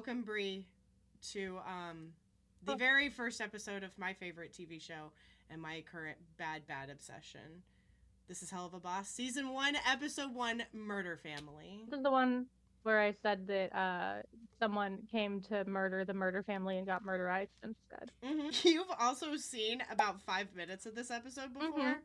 welcome Bree to the very first episode of my favorite TV show and my current bad obsession. This is Helluva Boss, Season 1, Episode 1, Murder Family. This is the one where I said that someone came to murder the murder family and got murderized instead. Mm-hmm. You've also seen about 5 minutes of this episode before. Mm-hmm.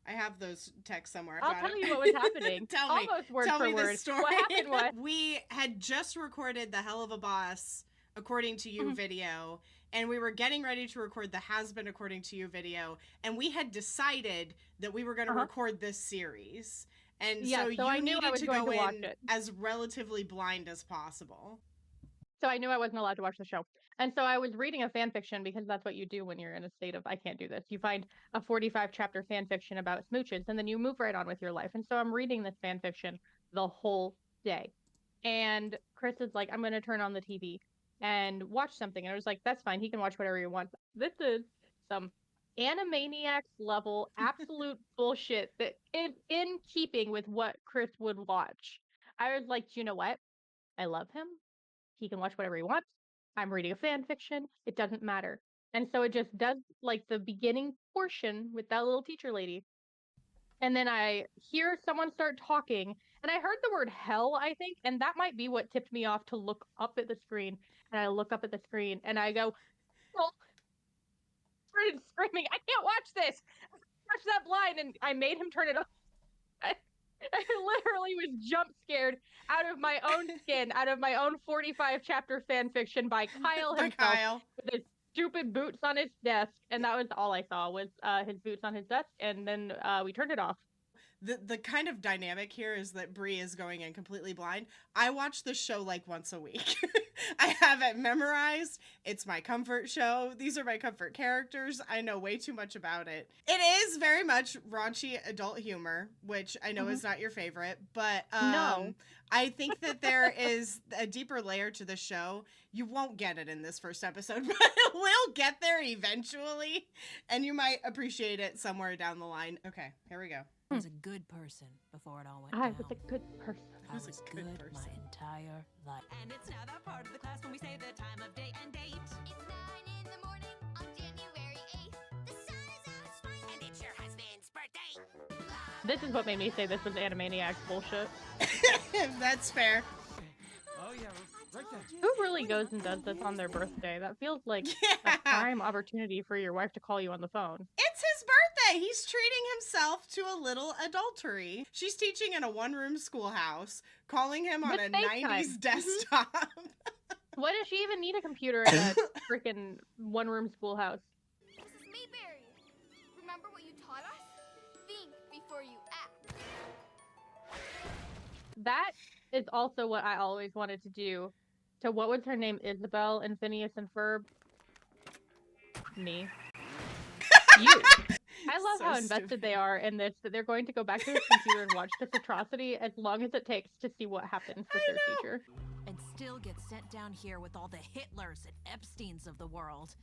I have those texts somewhere. I'll tell you what was happening. Almost word for word. What happened was... We had just recorded the Helluva Boss According to You video, and we were getting ready to record the Has Been According to You video, and we had decided that we were going to record this series. And so you needed to go in as relatively blind as possible. So I knew I wasn't allowed to watch the show. And so I was reading a fan fiction because that's what you do when you're in a state of, I can't do this. You find a 45 chapter fan fiction about smooches and then you move right on with your life. And so I'm reading this fan fiction the whole day. And Chris is like, I'm going to turn on the TV and watch something. And I was like, that's fine. He can watch whatever he wants. This is some Animaniacs level absolute bullshit that is in keeping with what Chris would watch. I was like, you know what? I love him. He can watch whatever he wants. I'm reading a fan fiction. It doesn't matter. And so it just does like the beginning portion with that little teacher lady. And then I hear someone start talking and I heard the word hell, I think. And that might be what tipped me off to look up at the screen. And I look up at the screen and I go, oh, started screaming, I can't watch this. Watch that blind. And I made him turn it off. I literally was jump scared out of my own skin, out of my own 45 chapter fan fiction by Kyle himself with his stupid boots on his desk. And that was all I saw was his boots on his desk. And then we turned it off. The kind of dynamic here is that Bree is going in completely blind. I watch this show like once a week. I have it memorized. It's my comfort show. These are my comfort characters. I know way too much about it. It is very much raunchy adult humor, which I know is not your favorite, but no. I think that there is a deeper layer to the show. You won't get it in this first episode, but it will get there eventually, and you might appreciate it somewhere down the line. Okay, here we go. I was a good person before it all went down. I was a good person. I was good my entire life. And it's now that part of the class when we say the time of day and date. It's 9 in the morning on January 8th. The sun is out smiling. And it's your husband's birthday. This is what made me say this was Animaniacs bullshit. That's fair. Oh, yeah, right there. Who really goes and does this on their birthday? That feels like a prime opportunity for your wife to call you on the phone. It's his birthday. He's treating himself to a little adultery. She's teaching in a one-room schoolhouse, calling him on a 90s desktop. Why does she even need a computer in a freaking one-room schoolhouse? Mrs. Mayberry, remember what you taught us? Think before you act. That is also what I always wanted to do. So what was her name? Isabel and Phineas and Ferb? Me. You. I love how invested they are in this, that they're going to go back to the computer and watch this atrocity as long as it takes to see what happens with their teacher. And still get sent down here with all the Hitlers and Epsteins of the world.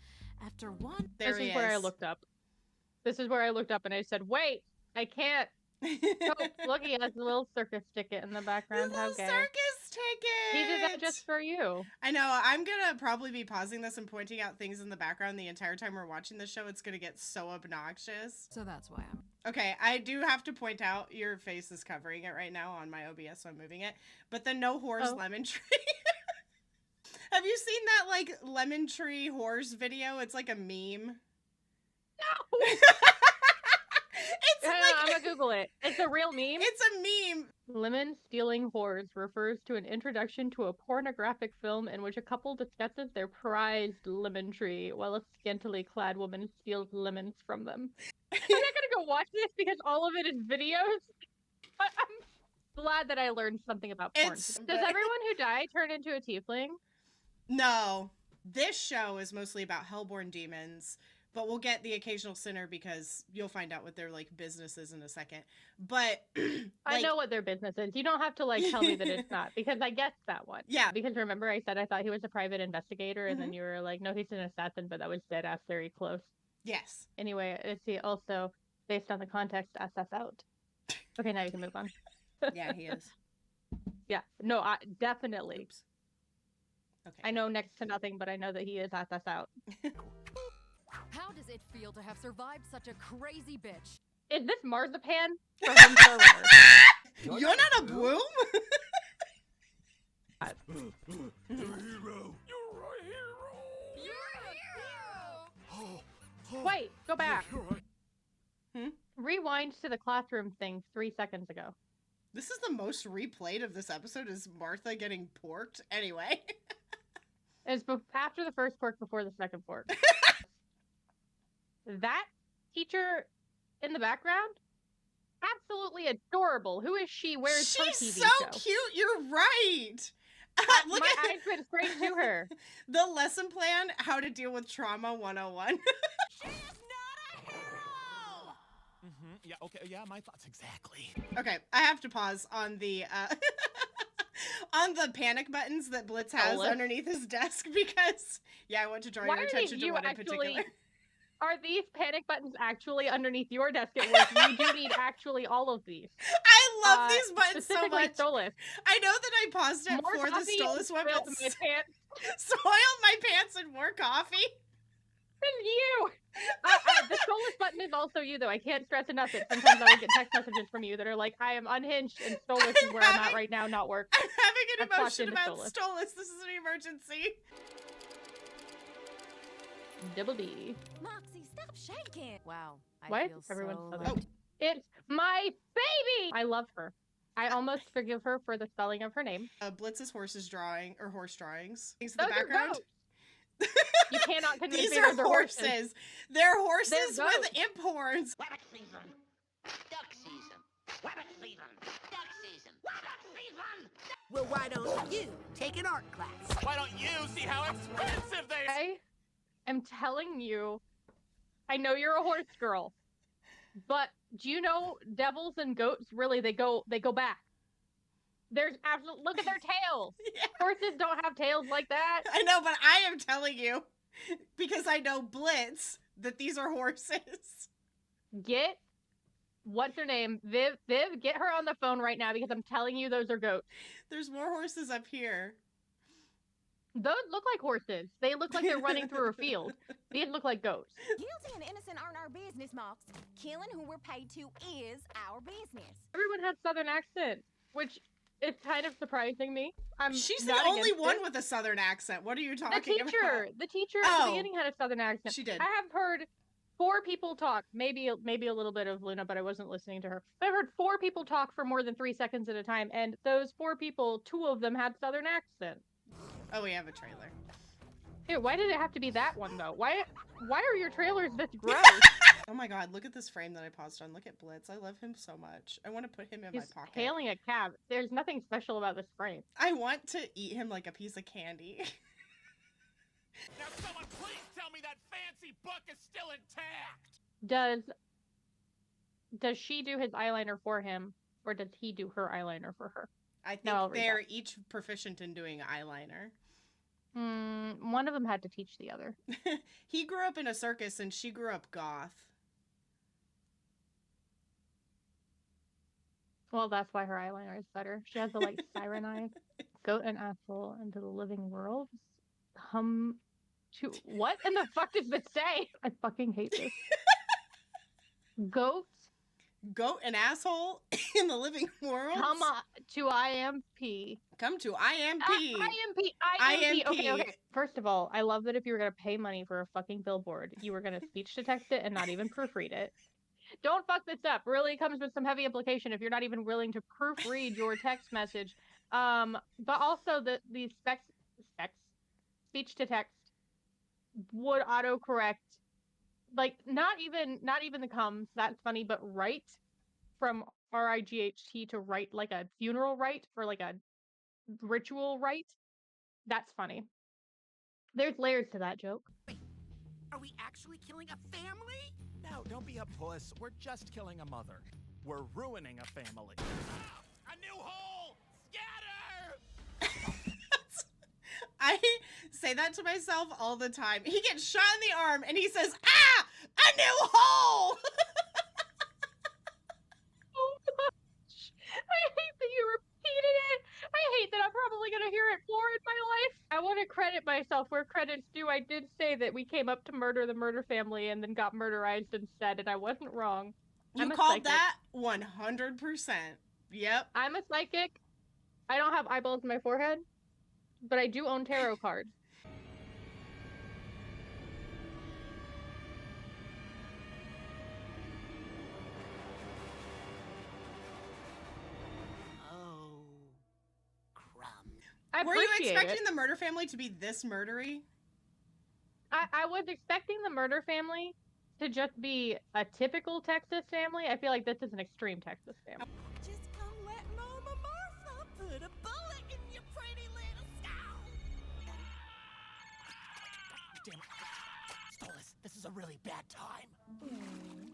After one... This is where I looked up. This is where I looked up and I said, wait, I can't. Oh, look, he has a little circus ticket in the background. How gay. Circus ticket! He did that just for you. I know. I'm gonna probably be pausing this and pointing out things in the background the entire time we're watching the show. It's gonna get so obnoxious. So that's why I'm... Okay, I do have to point out your face is covering it right now on my OBS, so I'm moving it. But the No Whores Lemon Tree. Have you seen that, like, Lemon Tree Whores video? It's like a meme. No! I'm gonna Google it. It's a real meme? It's a meme! Lemon Stealing Whores refers to an introduction to a pornographic film in which a couple discusses their prized lemon tree while a scantily clad woman steals lemons from them. I'm not gonna go watch this because all of it is videos. But I'm glad that I learned something about porn. Does everyone who died turn into a tiefling? No. This show is mostly about hellborn demons. But we'll get the occasional sinner because you'll find out what their, like, business is in a second. But, I know what their business is. You don't have to, like, tell me that it's not, because I guessed that one. Yeah. Because remember I said I thought he was a private investigator, and then you were like, no, he's an assassin, but that was dead ass very close. Yes. Anyway, let's see, also, based on the context, SS out. Okay, now you can move on. Yeah, he is. Yeah. No, definitely. Oops. Okay. I know next to nothing, but I know that he is at us out. How does it feel to have survived such a crazy bitch? Is this marzipan for home showrunners? You're not a bloom? You're a hero. You're a hero. Wait, go back. Hmm? Rewind to the classroom thing 3 seconds ago. This is the most replayed of this episode is Martha getting porked. Anyway. It's after the first pork, before the second pork. That teacher in the background, absolutely adorable. Who is she? Where's her TV She's so show? cute. You're right. Look My at eyes went straight to her. the lesson plan, how to deal with trauma 101. She is not a hero! Yeah, okay, yeah, my thoughts exactly. Okay, I have to pause on the on the panic buttons that Blitz has Solid. underneath his desk because I want to draw Why your are attention to you one in actually- particular. Are these panic buttons actually underneath your desk at work? You do need actually all of these. I love these buttons so Specifically much. Stolas. I know that I paused it More for the coffee Stolas one, spilled but my pants. soiled my pants and more coffee. It's you. The Stolas button is also you, though. I can't stress enough that sometimes I will get text messages from you that are like, "I am unhinged, and Stolas is where I'm at right now, not work." I'm having an I've clocked emotion into about Stolas. Stolas. This is an emergency. Double D. Moxie, stop shaking. Wow. I Why feel is everyone so southern? loved. It's my baby. I love her. I almost forgive her for the spelling of her name. Blitz's horse drawings. Things in Those the are background. goats. You cannot convince These me are those are horses. horses. They're horses They're with goats. imp horns. Rabbit season. Duck season. Rabbit season. Duck season. Rabbit season. Well, why don't you take an art class? Why don't you see how expensive they are? I am telling you, I know you're a horse girl, but do you know devils and goats really they go back? There's absolutely look at their tails. Yeah. Horses don't have tails like that. I know, but I am telling you because I know Blitz that these are horses. Get what's her name? Viv, get her on the phone right now because I'm telling you those are goats. There's more horses up here. Those look like horses. They look like they're running through a field. These look like goats. Guilty and innocent aren't our business, Mox. Killing who we're paid to is our business. Everyone has southern accents, which is kind of surprising me. I'm She's the not only against one it. with a southern accent. What are you The talking teacher at Oh. the beginning had a southern accent. She did. I have heard 4 people talk, maybe a little bit of Luna, but I wasn't listening to her. I've heard 4 people talk for more than 3 seconds at a time, and those 4 people, 2 of them had southern accents. Oh, we have a trailer. Dude, why did it have to be that one though? Why are your trailers this gross? Oh my god, look at this frame that I paused on. Look at Blitz. I love him so much. I want to put him in He's my pocket. hailing a cab. There's nothing special about this frame. I want to eat him like a piece of candy. Now someone please tell me that fancy book is still intact! Does she do his eyeliner for him, or does he do her eyeliner for her? I think No, I'll read they're that. each proficient in doing eyeliner. One of them had to teach the other. He grew up in a circus and she grew up goth. Well, that's why her eyeliner is better. She has the like siren eyes. Goat and asshole into the living world. What in the fuck does this say? I fucking hate this. Goat Goat and asshole in the living world. come to IMP. Come to IMP. IMP. Okay. First of all, I love that if you were gonna pay money for a fucking billboard, you were gonna speech to text it and not even proofread it. Don't fuck this up. Really comes with some heavy implication if you're not even willing to proofread your text message. But also the speech to text would autocorrect, like not even the comes. That's funny, but write from RIGHT to write like a funeral rite or like a ritual rite. That's funny. There's layers to that joke. Are we actually killing a family? No, don't be a puss. We're just killing a mother. We're ruining a family. Ah, a new hole! Scatter! I say that to myself all the time. He gets shot in the arm and he says, "Ah, a new hole!" Oh gosh. I hate that you repeated it. I hate that I'm probably gonna hear it more in my life. I want to credit myself where credit's due. I did say that we came up to murder the murder family and then got murderized instead, and I wasn't wrong. You I'm a called psychic. that 100%. Yep. I'm a psychic. I don't have eyeballs in my forehead, but I do own tarot cards. Oh, crumbs. I Were you appreciate expecting it. the murder family to be this murdery? I was expecting the murder family to just be a typical Texas family. I feel like this is an extreme Texas family. Just come let Mama Martha put a bullet in your pretty little skull. Damn it. Stolas, this is a really bad time.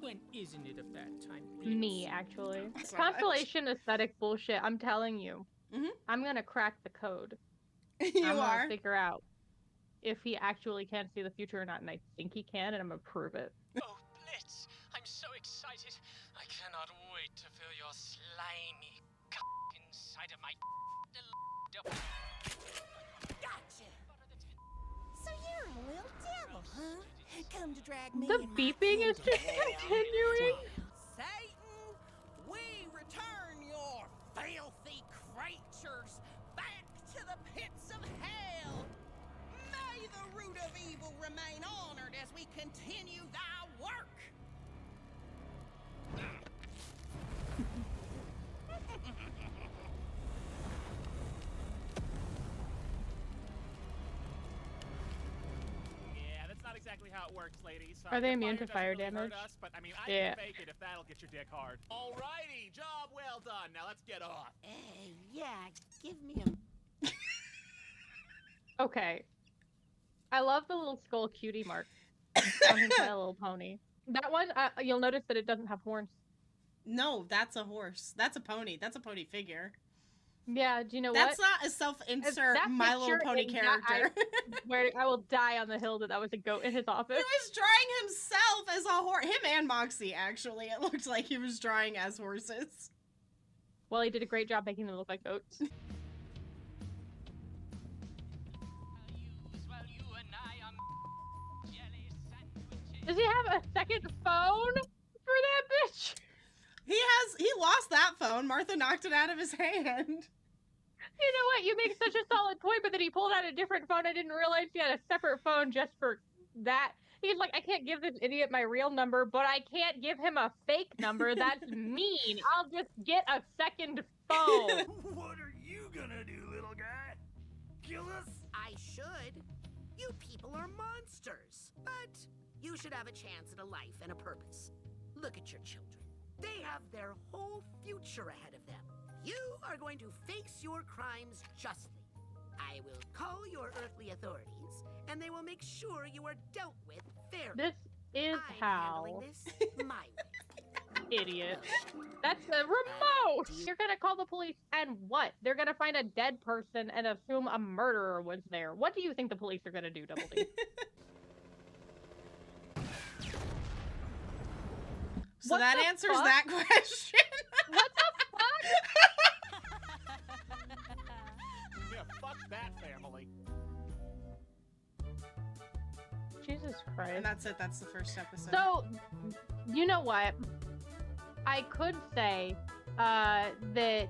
When isn't it a bad time? Me, actually. So Constellation aesthetic bullshit, I'm telling you. Mhm. I'm gonna crack the code. You I'm are. gonna figure out if he actually can see the future or not, and I think he can, and I'm gonna prove it. Oh, Blitz! I'm so excited. I cannot wait to feel your slimy inside of my Gotcha. So you're a little devil, huh? Come to drag me The and my beeping is kingdom just down. continuing. Satan, we return your filthy creatures back to the pits of hell. May the root of evil remain honored as we continue thy work. Yeah, that's not exactly how it works, ladies. Are they Your immune to doesn't fire really hurt damage? Us, but I mean, I Yeah. can fake it if that'll get your dick hard. Alrighty, job well done. Now let's get off. Yeah, give me a... Okay. I love the little skull cutie mark on his My Little Pony. That one, you'll notice that it doesn't have horns. No, that's a horse. That's a pony. That's a pony figure. Yeah, do you know That's what? not a self-insert that My Little picture Pony is not- character. Where I will die on the hill that was a goat in his He office. was drawing himself as a horse. Him and Moxie, actually. It looked like he was drawing as horses. Well, he did a great job making them look like goats. Does he have a second phone for that bitch? He lost that phone. Martha knocked it out of his hand. You know what? You make such a solid point, but then he pulled out a different phone. I didn't realize he had a separate phone just for that. He's like, I can't give this idiot my real number, but I can't give him a fake number. That's mean. I'll just get a second phone. What are you gonna do, little guy? Kill us? I should. You people are monsters. But you should have a chance at a life and a purpose. Look at your children. They have their whole future ahead of them. You are going to face your crimes justly. I will call your earthly authorities, and they will make sure you are dealt with fairly. This is I'm how. handling this my way. Idiot. That's the remote! You're gonna call the police, and what? They're gonna find a dead person and assume a murderer was there. What do you think the police are gonna do, Double D? So What that the answers fuck? that question. What the fuck? Yeah, fuck that family. Jesus Christ. And that's it. That's the first episode. So, you know what? I could say that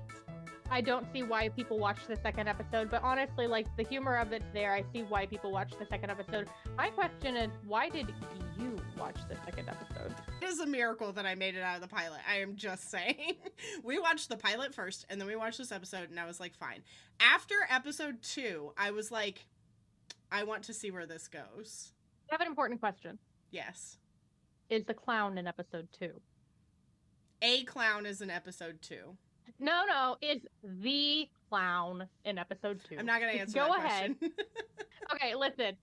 I don't see why people watch the second episode, but honestly, like, the humor of it's there. I see why people watch the second episode. My question is, why did you watch the second episode? It is a miracle that I made it out of the pilot. I am just saying. We watched the pilot first, and then we watched this episode, and I was like, fine. After episode 2, I was like, I want to see where this goes. I have an important question. Yes. Is the clown in episode 2? A clown is in episode 2. No, is the clown in episode 2? I'm not going to answer Go that ahead. question. Okay, listen.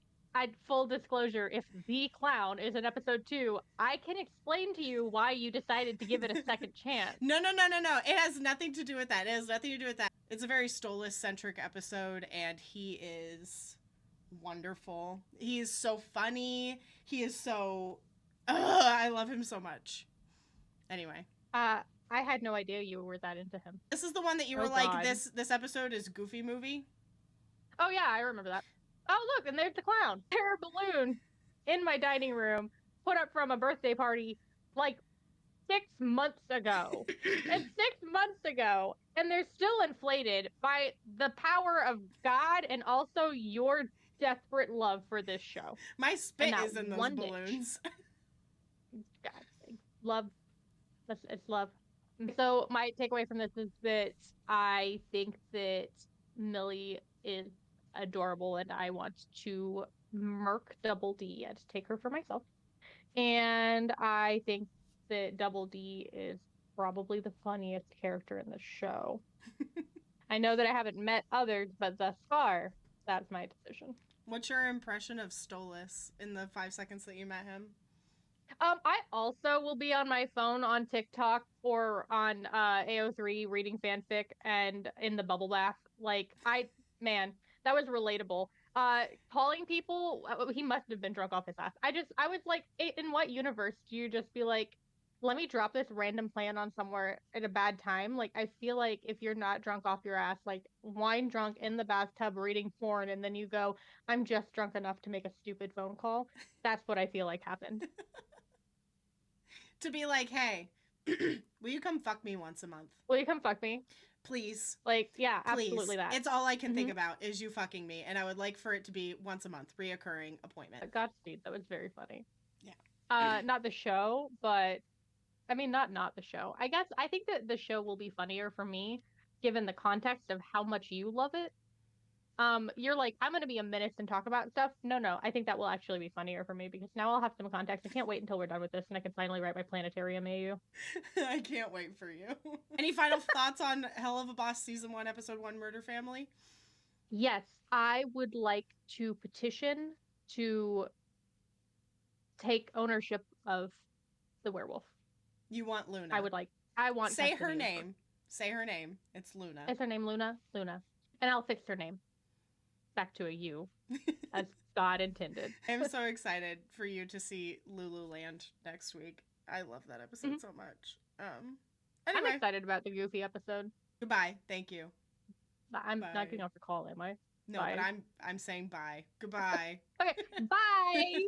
Full disclosure, if the clown is in episode 2, I can explain to you why you decided to give it a second chance. No. It has nothing to do with that. It has nothing to do with that. It's a very Stolas-centric episode, and he is wonderful. He is so funny. He is so... I love him so much. Anyway. I had no idea you were that into him. This is the one that you Oh, were like, God. this episode is Goofy Movie. Oh yeah, I remember that. Oh, look, and there's the clown. There are balloons in my dining room put up from a birthday party like 6 months ago. It's 6 months ago, and they're still inflated by the power of God and also your desperate love for this show. My And spit not is in those one bitch. balloons. God, love. It's love. So my takeaway from this is that I think that Millie is adorable, and I want to murk Double D and take her for myself. And I think that Double D is probably the funniest character in the show. I know that I haven't met others, but thus far, that's my decision. What's your impression of Stolas in the 5 seconds that you met him? I also will be on my phone on TikTok or on AO3 reading fanfic and in the bubble bath. Like man, that was relatable. Calling people, he must have been drunk off his ass. I was like, in what universe do you just be like, let me drop this random plan on somewhere at a bad time? Like, I feel like if you're not drunk off your ass, like wine drunk in the bathtub reading porn, and then you go, I'm just drunk enough to make a stupid phone call. That's what I feel like happened. To be like, hey, will you come fuck me once a month? Will you come fuck me? Please. Like, yeah, Please. absolutely that. It's all I can think about is you fucking me, and I would like for it to be once a month, reoccurring appointment. Godspeed. That was very funny. Yeah. Not the show, but I mean, not the show. I think that the show will be funnier for me, given the context of how much you love it. You're like, I'm gonna be a menace and talk about stuff. No, I think that will actually be funnier for me because now I'll have some context. I can't wait until we're done with this and I can finally write my planetarium AU. I can't wait for you. Any final thoughts on Helluva Boss Season 1, Episode 1, Murder Family? Yes, I would like to petition to take ownership of the werewolf. You want Luna. I want Say custody her of name. Say her name. It's Luna. Is her name Luna? Luna. And I'll fix her name back to a U, as God intended. I'm so excited for you to see Lululand next week. I love that episode so much. Anyway. I'm excited about the Goofy episode. Goodbye. Thank you. I'm Bye. not getting off the call, am I? No, Bye. but I'm saying bye. Goodbye. Okay, bye.